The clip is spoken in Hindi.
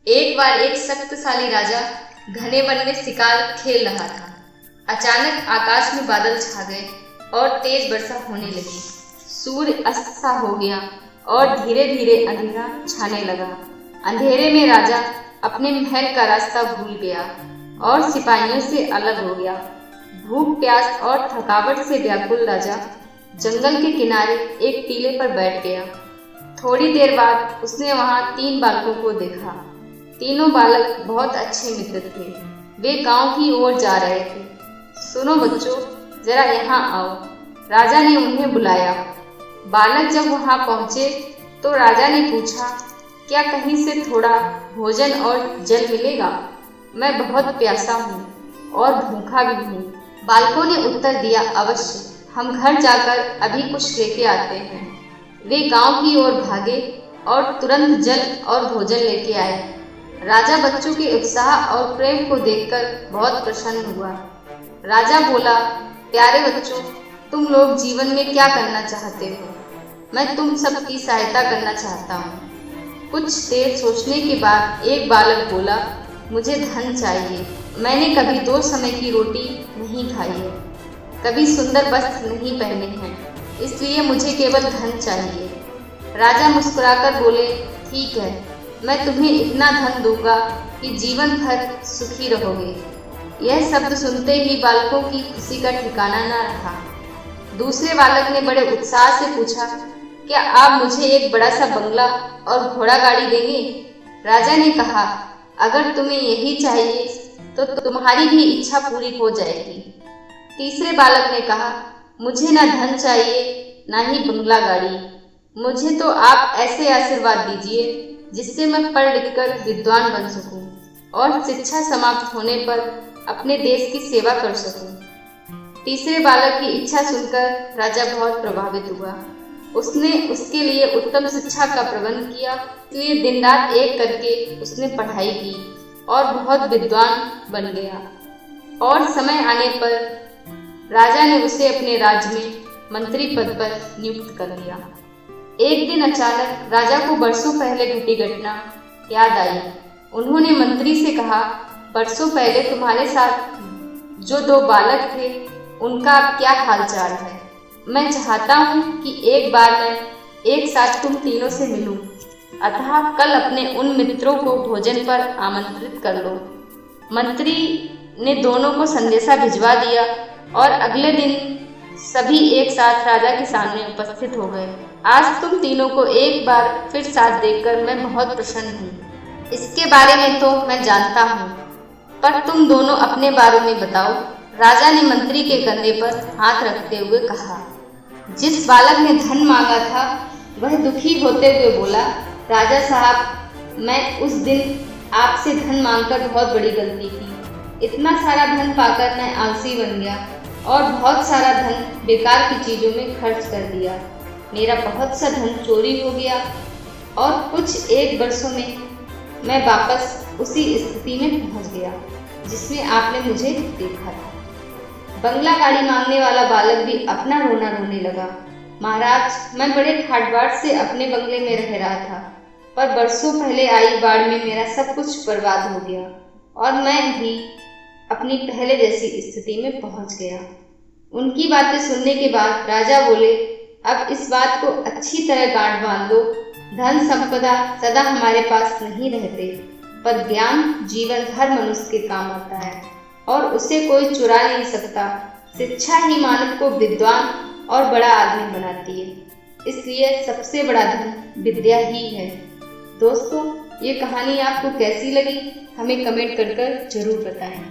एक बार एक शक्तिशाली राजा घने वन में शिकार खेल रहा था। अचानक आकाश में बादल छा गए और तेज वर्षा होने लगी। सूर्य अस्त सा हो गया और धीरे धीरे अंधेरा छाने लगा। अंधेरे में राजा अपने महल का रास्ता भूल गया और सिपाहियों से अलग हो गया। भूख प्यास और थकावट से व्याकुल राजा जंगल के किनारे एक टीले पर बैठ गया। थोड़ी देर बाद उसने वहां 3 बालकों को देखा। तीनों बालक बहुत अच्छे मित्र थे। वे गांव की ओर जा रहे थे। सुनो बच्चों, जरा यहाँ आओ, राजा ने उन्हें बुलाया। बालक जब वहां पहुंचे तो राजा ने पूछा, क्या कहीं से थोड़ा भोजन और जल मिलेगा? मैं बहुत प्यासा हूँ और भूखा भी हूँ। बालकों ने उत्तर दिया, अवश्य, हम घर जाकर अभी कुछ लेके आते हैं। वे गांव की ओर भागे और तुरंत जल और भोजन लेके आए। राजा बच्चों के उत्साह और प्रेम को देखकर बहुत प्रसन्न हुआ। राजा बोला, प्यारे बच्चों, तुम लोग जीवन में क्या करना चाहते हो? मैं तुम सबकी सहायता करना चाहता हूँ। कुछ देर सोचने के बाद एक बालक बोला, मुझे धन चाहिए। मैंने कभी 2 समय की रोटी नहीं खाई है, कभी सुंदर वस्त्र नहीं पहने हैं, इसलिए मुझे केवल धन चाहिए। राजा मुस्कुराकर बोले, ठीक है, मैं तुम्हें इतना धन दूंगा कि जीवन भर सुखी रहोगे। यह शब्द सुनते ही बालकों की खुशी का ठिकाना न रहा। दूसरे बालक ने बड़े उत्साह से पूछा, क्या आप मुझे एक बड़ा सा बंगला और घोड़ा गाड़ी देंगे? राजा ने कहा, अगर तुम्हें यही चाहिए तो तुम्हारी भी इच्छा पूरी हो जाएगी। तीसरे बालक ने कहा, मुझे ना धन चाहिए ना ही बंगला गाड़ी, मुझे तो आप ऐसे आशीर्वाद दीजिए जिससे मैं पढ़ लिख कर विद्वान बन सकूं और शिक्षा समाप्त होने पर अपने देश की सेवा कर सकूं। तीसरे बालक की इच्छा सुनकर राजा बहुत प्रभावित हुआ। उसने उसके लिए उत्तम शिक्षा का प्रबंध किया, इसलिए दिन रात एक करके उसने पढ़ाई की और बहुत विद्वान बन गया। और समय आने पर राजा ने उसे अपने राज्य में मंत्री पद पर नियुक्त कर दिया। एक दिन अचानक राजा को बरसों पहले घटी घटना याद आई। उन्होंने मंत्री से कहा, बरसों पहले तुम्हारे साथ जो 2 बालक थे उनका अब क्या हालचाल है? मैं चाहता हूँ कि एक बार मैं एक साथ तुम तीनों से मिलूं, अतः कल अपने उन मित्रों को भोजन पर आमंत्रित कर लो। मंत्री ने दोनों को संदेशा भिजवा दिया और अगले दिन सभी एक साथ राजा के सामने उपस्थित हो गए। आज तुम तीनों को एक बार फिर साथ देखकर मैं बहुत प्रसन्न हूँ। इसके बारे में तो मैं जानता हूँ, पर तुम दोनों अपने बारे में बताओ। राजा ने मंत्री के कंधे पर हाथ रखते हुए कहा। जिस बालक ने धन मांगा था वह दुखी होते हुए बोला, राजा साहब, मैं उस दिन आपसे धन मांगकर बहुत बड़ी गलती की। इतना सारा धन पाकर मैं आलसी बन गया और बहुत सारा धन बेकार की चीज़ों में खर्च कर दिया। मेरा बहुत सा धन चोरी हो गया और कुछ 1 वर्षों में मैं वापस उसी स्थिति में पहुंच गया जिसमें आपने मुझे देखा था। बंगला गाड़ी मांगने वाला बालक भी अपना रोना रोने लगा। महाराज, मैं बड़े ठाट-बाट से अपने बंगले में रह रहा था, पर बरसों पहले आई बाढ़ में मेरा सब कुछ बर्बाद हो गया और मैं भी अपनी पहले जैसी स्थिति में पहुंच गया। उनकी बातें सुनने के बाद राजा बोले, अब इस बात को अच्छी तरह गांठ बांध लो। धन संपदा सदा हमारे पास नहीं रहते, पर ज्ञान जीवन भर मनुष्य के काम आता है और उसे कोई चुरा नहीं सकता। शिक्षा ही मानव को विद्वान और बड़ा आदमी बनाती है, इसलिए सबसे बड़ा धन विद्या ही है। दोस्तों, ये कहानी आपको कैसी लगी हमें कमेंट कर जरूर बताएं।